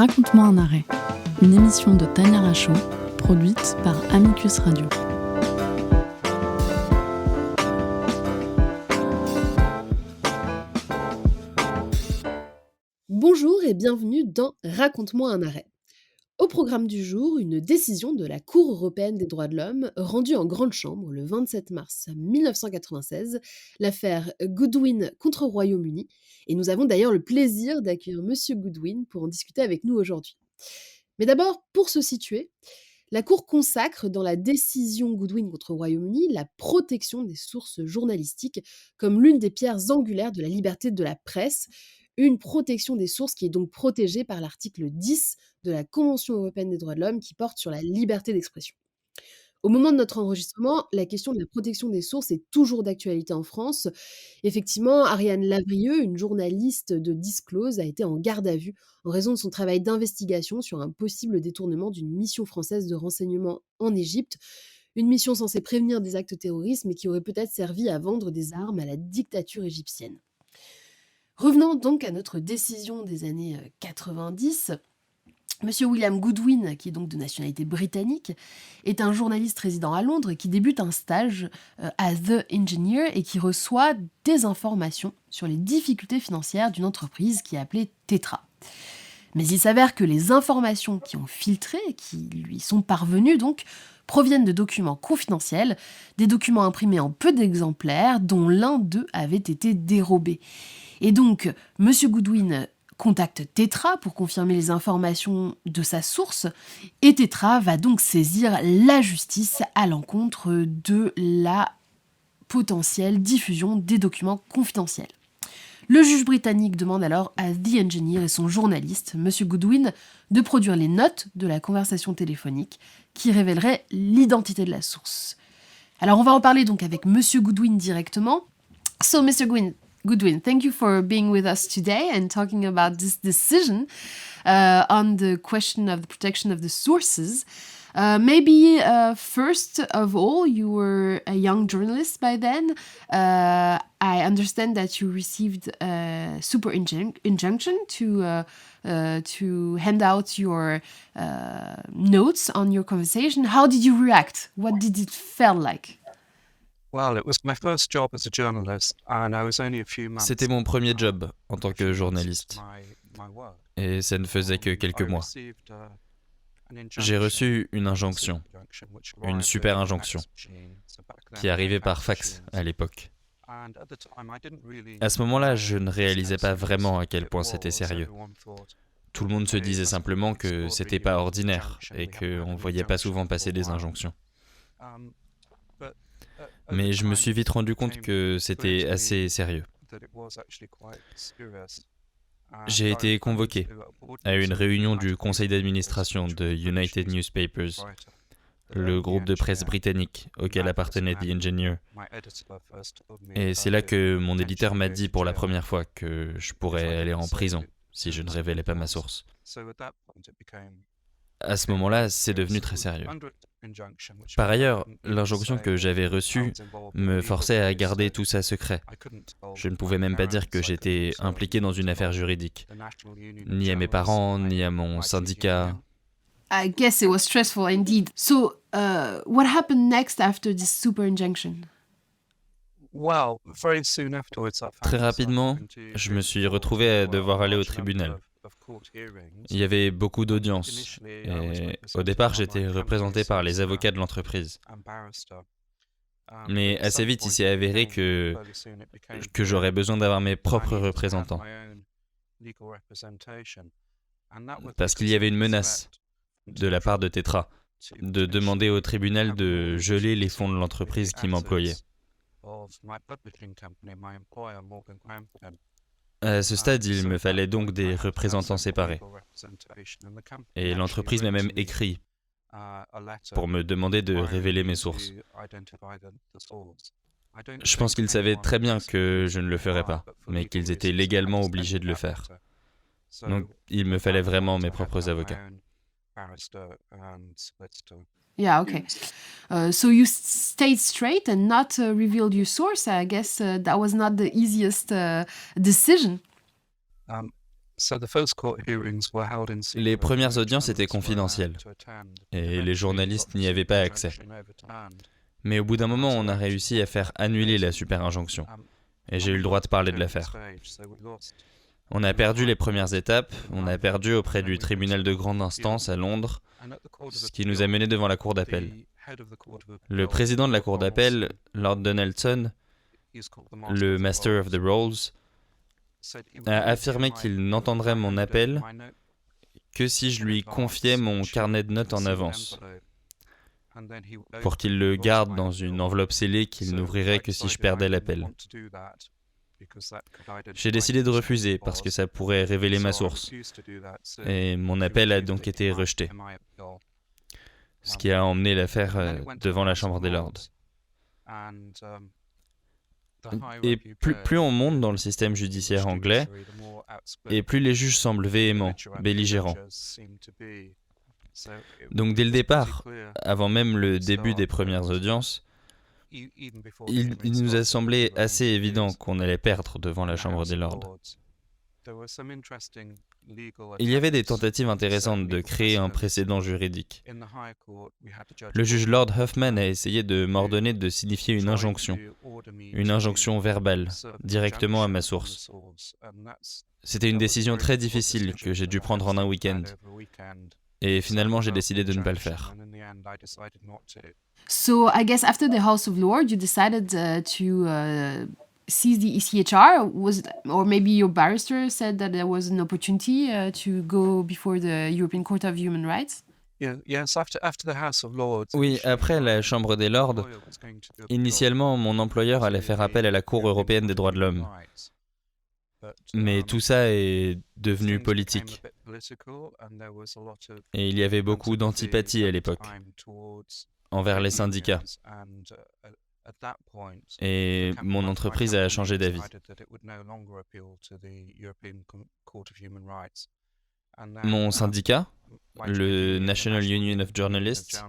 Raconte-moi un arrêt, une émission de Tania Rachaud, produite par Amicus Radio. Bonjour et bienvenue dans Raconte-moi un arrêt. Au programme du jour, une décision de la Cour européenne des droits de l'homme rendue en grande chambre le 27 mars 1996, l'affaire Goodwin contre Royaume-Uni. Et nous avons d'ailleurs le plaisir d'accueillir Monsieur Goodwin pour en discuter avec nous aujourd'hui. Mais d'abord, pour se situer, la Cour consacre dans la décision Goodwin contre Royaume-Uni la protection des sources journalistiques comme l'une des pierres angulaires de la liberté de la presse, une protection des sources qui est donc protégée par l'article 10 de la Convention européenne des droits de l'homme qui porte sur la liberté d'expression. Au moment de notre enregistrement, la question de la protection des sources est toujours d'actualité en France. Effectivement, Ariane Lavrieux, une journaliste de Disclose, a été en garde à vue en raison de son travail d'investigation sur un possible détournement d'une mission française de renseignement en Égypte, une mission censée prévenir des actes terroristes mais qui aurait peut-être servi à vendre des armes à la dictature égyptienne. Revenons donc à notre décision des années 90. Monsieur William Goodwin, qui est donc de nationalité britannique, est un journaliste résident à Londres et qui débute un stage à The Engineer et qui reçoit des informations sur les difficultés financières d'une entreprise qui est appelée Tetra. Mais il s'avère que les informations qui ont filtré, qui lui sont parvenues donc, proviennent de documents confidentiels, des documents imprimés en peu d'exemplaires dont l'un d'eux avait été dérobé. Et donc, Monsieur Goodwin contacte Tetra pour confirmer les informations de sa source, et Tetra va donc saisir la justice à l'encontre de la potentielle diffusion des documents confidentiels. Le juge britannique demande alors à The Engineer et son journaliste, Monsieur Goodwin, de produire les notes de la conversation téléphonique qui révéleraient l'identité de la source. Alors on va en parler donc avec Monsieur Goodwin directement. So Mr. Goodwin, thank you for being with us today and talking about this decision on the question of the protection of the sources. First of all, you were a young journalist by then. I understand that you received a super injunction to hand out your notes on your conversation. How did you react? What did it feel like? C'était mon premier job en tant que journaliste, et ça ne faisait que quelques mois. J'ai reçu une injonction, une super injonction, qui arrivait par fax à l'époque. À ce moment-là, je ne réalisais pas vraiment à quel point c'était sérieux. Tout le monde se disait simplement que c'était pas ordinaire et qu'on ne voyait pas souvent passer des injonctions. Mais je me suis vite rendu compte que c'était assez sérieux. J'ai été convoqué à une réunion du conseil d'administration de United Newspapers, le groupe de presse britannique auquel appartenait The Engineer. Et c'est là que mon éditeur m'a dit pour la première fois que je pourrais aller en prison si je ne révélais pas ma source. À ce moment-là, c'est devenu très sérieux. Par ailleurs, l'injonction que j'avais reçue me forçait à garder tout ça secret. Je ne pouvais même pas dire que j'étais impliqué dans une affaire juridique, ni à mes parents, ni à mon syndicat. I guess it was stressful indeed. So, what happened next after this super injunction? Très rapidement, je me suis retrouvé à devoir aller au tribunal. Il y avait beaucoup d'audiences, et au départ j'étais représenté par les avocats de l'entreprise. Mais assez vite il s'est avéré que j'aurais besoin d'avoir mes propres représentants. Parce qu'il y avait une menace de la part de Tetra de demander au tribunal de geler les fonds de l'entreprise qui m'employait. À ce stade, il me fallait donc des représentants séparés. Et l'entreprise m'a même écrit pour me demander de révéler mes sources. Je pense qu'ils savaient très bien que je ne le ferais pas, mais qu'ils étaient légalement obligés de le faire. Donc, il me fallait vraiment mes propres avocats. Yeah, okay. So you stayed straight and not revealed your source. I guess that was not the easiest decision. Les premières audiences étaient confidentielles et les journalistes n'y avaient pas accès. Mais au bout d'un moment, on a réussi à faire annuler la super injonction et j'ai eu le droit de parler de l'affaire. On a perdu les premières étapes, on a perdu auprès du tribunal de grande instance à Londres, ce qui nous a menés devant la cour d'appel. Le président de la cour d'appel, Lord Donaldson, le Master of the Rolls, a affirmé qu'il n'entendrait mon appel que si je lui confiais mon carnet de notes en avance, pour qu'il le garde dans une enveloppe scellée qu'il n'ouvrirait que si je perdais l'appel. J'ai décidé de refuser parce que ça pourrait révéler ma source, et mon appel a donc été rejeté, ce qui a emmené l'affaire devant la Chambre des Lords. Et plus on monte dans le système judiciaire anglais, et plus les juges semblent véhéments, belligérants. Donc dès le départ, avant même le début des premières audiences, il nous a semblé assez évident qu'on allait perdre devant la Chambre des Lords. Il y avait des tentatives intéressantes de créer un précédent juridique. Le juge Lord Huffman a essayé de m'ordonner de signifier une injonction verbale, directement à ma source. C'était une décision très difficile que j'ai dû prendre en un week-end. Et finalement, j'ai décidé de ne pas le faire. So I guess after the House of Lords, you decided to seize the ECHR. Or maybe your barrister said that there was an opportunity to go before the European Court of Human Rights? Oui, après la Chambre des Lords, initialement, mon employeur allait faire appel à la Cour européenne des droits de l'homme. Mais tout ça est devenu politique. Et il y avait beaucoup d'antipathie à l'époque envers les syndicats. Et mon entreprise a changé d'avis. Mon syndicat, le National Union of Journalists,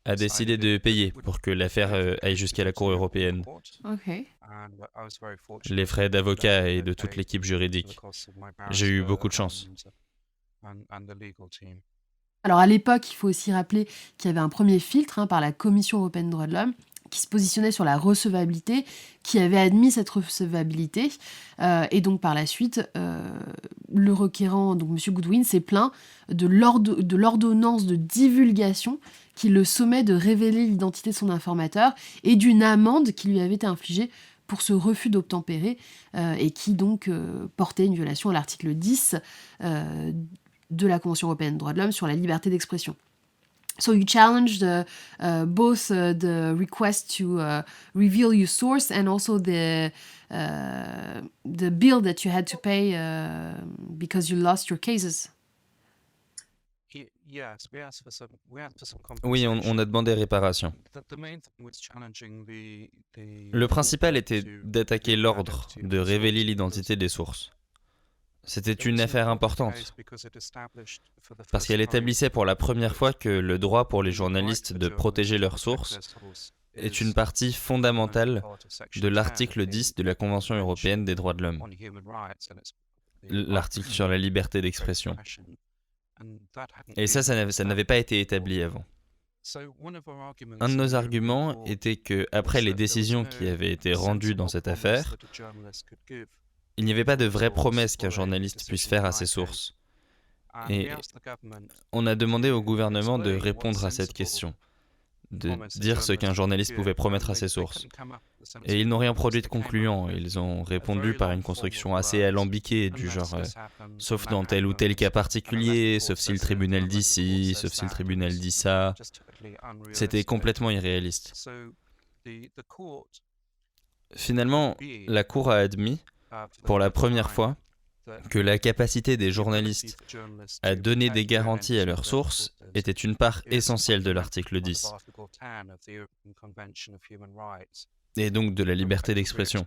a décidé de payer pour que l'affaire aille jusqu'à la Cour européenne. Okay. Les frais d'avocat et de toute l'équipe juridique. J'ai eu beaucoup de chance. Alors à l'époque, il faut aussi rappeler qu'il y avait un premier filtre par la Commission européenne des droits de l'homme qui se positionnait sur la recevabilité, qui avait admis cette recevabilité. Et donc par la suite, le requérant, donc M. Goodwin, s'est plaint de l'ordonnance de divulgation qui le sommet de révéler l'identité de son informateur et d'une amende qui lui avait été infligée pour ce refus d'obtempérer et qui donc portait une violation à l'article 10 de la Convention européenne des droits de l'homme sur la liberté d'expression. So you challenged both the request to reveal your source and also the bill that you had to pay because you lost your cases. Oui, on a demandé réparation. Le principal était d'attaquer l'ordre, de révéler l'identité des sources. C'était une affaire importante, parce qu'elle établissait pour la première fois que le droit pour les journalistes de protéger leurs sources est une partie fondamentale de l'article 10 de la Convention européenne des droits de l'homme, l'article sur la liberté d'expression. Et ça n'avait pas été établi avant. Un de nos arguments était que, après les décisions qui avaient été rendues dans cette affaire, il n'y avait pas de vraie promesse qu'un journaliste puisse faire à ses sources. Et on a demandé au gouvernement de répondre à cette question, de dire ce qu'un journaliste pouvait promettre à ses sources. Et ils n'ont rien produit de concluant. Ils ont répondu par une construction assez alambiquée, du genre sauf dans tel ou tel cas particulier, sauf si le tribunal dit ci, sauf si le tribunal dit ça. C'était complètement irréaliste. Finalement, la Cour a admis, pour la première fois, que la capacité des journalistes à donner des garanties à leurs sources était une part essentielle de l'article 10, et donc de la liberté d'expression.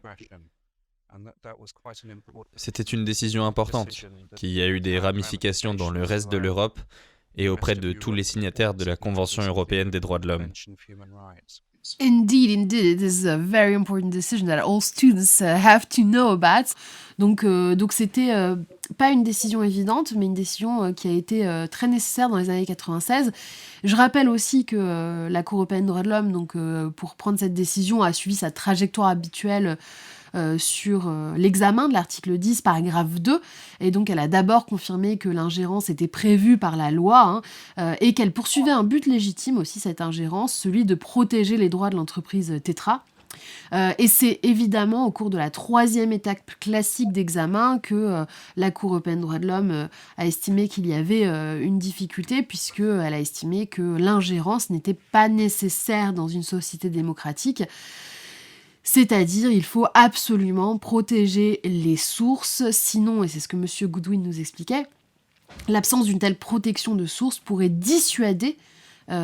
C'était une décision importante, qui a eu des ramifications dans le reste de l'Europe et auprès de tous les signataires de la Convention européenne des droits de l'homme. Indeed, it is a very important decision that all students have to know about. Donc c'était pas une décision évidente, mais une décision qui a été très nécessaire dans les années 96. Je rappelle aussi que la Cour européenne des droits de l'homme, donc pour prendre cette décision, a suivi sa trajectoire habituelle sur l'examen de l'article 10, paragraphe 2, et donc elle a d'abord confirmé que l'ingérence était prévue par la loi, et qu'elle poursuivait un but légitime aussi, cette ingérence, celui de protéger les droits de l'entreprise Tetra. Et c'est évidemment au cours de la 3e étape classique d'examen que la Cour européenne des droits de l'homme a estimé qu'il y avait une difficulté, puisqu'elle a estimé que l'ingérence n'était pas nécessaire dans une société démocratique. C'est-à-dire, il faut absolument protéger les sources, sinon, et c'est ce que M. Goodwin nous expliquait, l'absence d'une telle protection de sources pourrait dissuader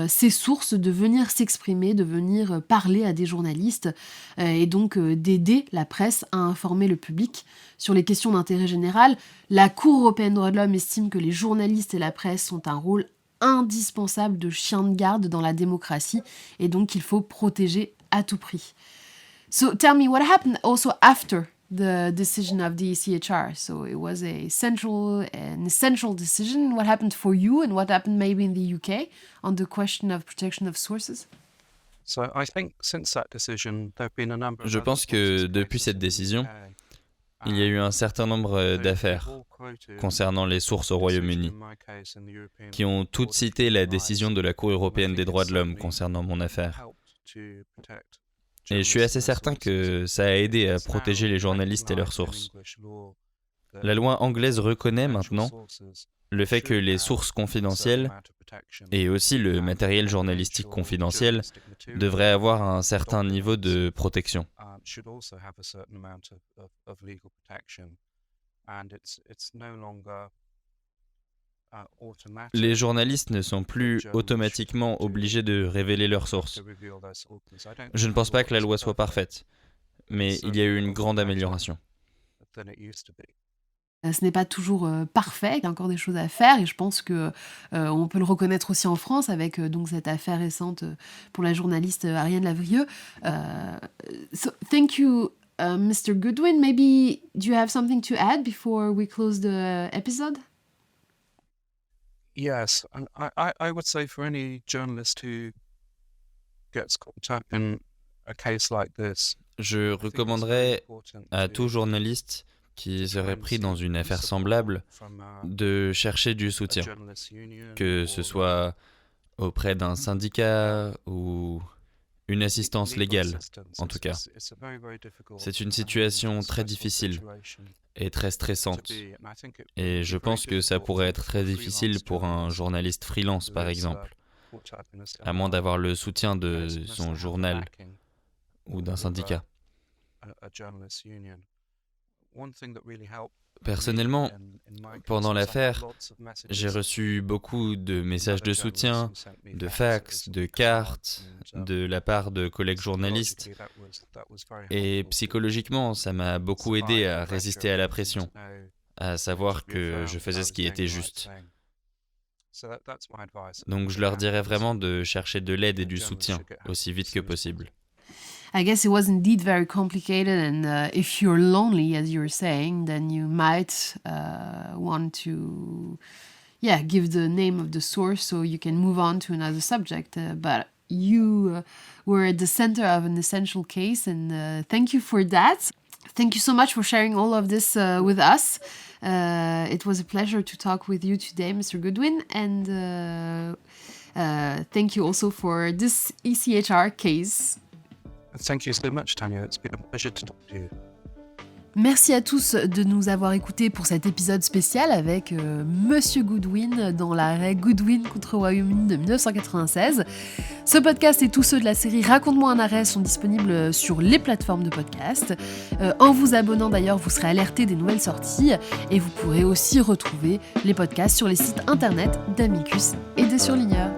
ces sources de venir s'exprimer, de venir parler à des journalistes, et donc d'aider la presse à informer le public sur les questions d'intérêt général. La Cour européenne des droits de l'homme estime que les journalistes et la presse ont un rôle indispensable de chien de garde dans la démocratie, et donc qu'il faut protéger à tout prix. So tell me, what happened also after the decision of the ECHR? So it was an essential decision. What happened for you, and what happened maybe in the UK on the question of protection of sources? Je pense que depuis cette décision, il y a eu un certain nombre d'affaires concernant les sources au Royaume-Uni qui ont toutes cité la décision de la Cour européenne des droits de l'homme concernant mon affaire. Et je suis assez certain que ça a aidé à protéger les journalistes et leurs sources. La loi anglaise reconnaît maintenant le fait que les sources confidentielles et aussi le matériel journalistique confidentiel devraient avoir un certain niveau de protection. Les journalistes ne sont plus automatiquement obligés de révéler leurs sources. Je ne pense pas que la loi soit parfaite, mais il y a eu une grande amélioration. Ce n'est pas toujours parfait, il y a encore des choses à faire, et je pense que on peut le reconnaître aussi en France avec donc cette affaire récente pour la journaliste Ariane Lavrieux. So thank you, Mr. Goodwin. Maybe do you have something to add before we close the episode? Yes, and I would say for any journalist who gets caught up in a case like this, Je recommanderais à tout journaliste qui serait pris dans une affaire semblable de chercher du soutien, que ce soit auprès d'un syndicat ou une assistance légale, en tout cas. C'est une situation très difficile et très stressante, et je pense que ça pourrait être très difficile pour un journaliste freelance, par exemple, à moins d'avoir le soutien de son journal ou d'un syndicat. Personnellement, pendant l'affaire, j'ai reçu beaucoup de messages de soutien, de fax, de cartes, de la part de collègues journalistes. Et psychologiquement, ça m'a beaucoup aidé à résister à la pression, à savoir que je faisais ce qui était juste. Donc je leur dirais vraiment de chercher de l'aide et du soutien aussi vite que possible. I guess it was indeed very complicated, and if you're lonely, as you're saying, then you might want to, give the name of the source so you can move on to another subject. But you were at the center of an essential case, and thank you for that. Thank you so much for sharing all of this with us. It was a pleasure to talk with you today, Mr. Goodwin, and thank you also for this ECHR case. Thank you so much, Tanya. It's been a pleasure to talk to you. Merci à tous de nous avoir écoutés pour cet épisode spécial avec Monsieur Goodwin dans l'arrêt Goodwin contre Royaume-Uni de 1996. Ce podcast et tous ceux de la série Raconte-moi un arrêt sont disponibles sur les plateformes de podcast. En vous abonnant d'ailleurs, vous serez alerté des nouvelles sorties et vous pourrez aussi retrouver les podcasts sur les sites internet d'Amicus et des Surligneurs.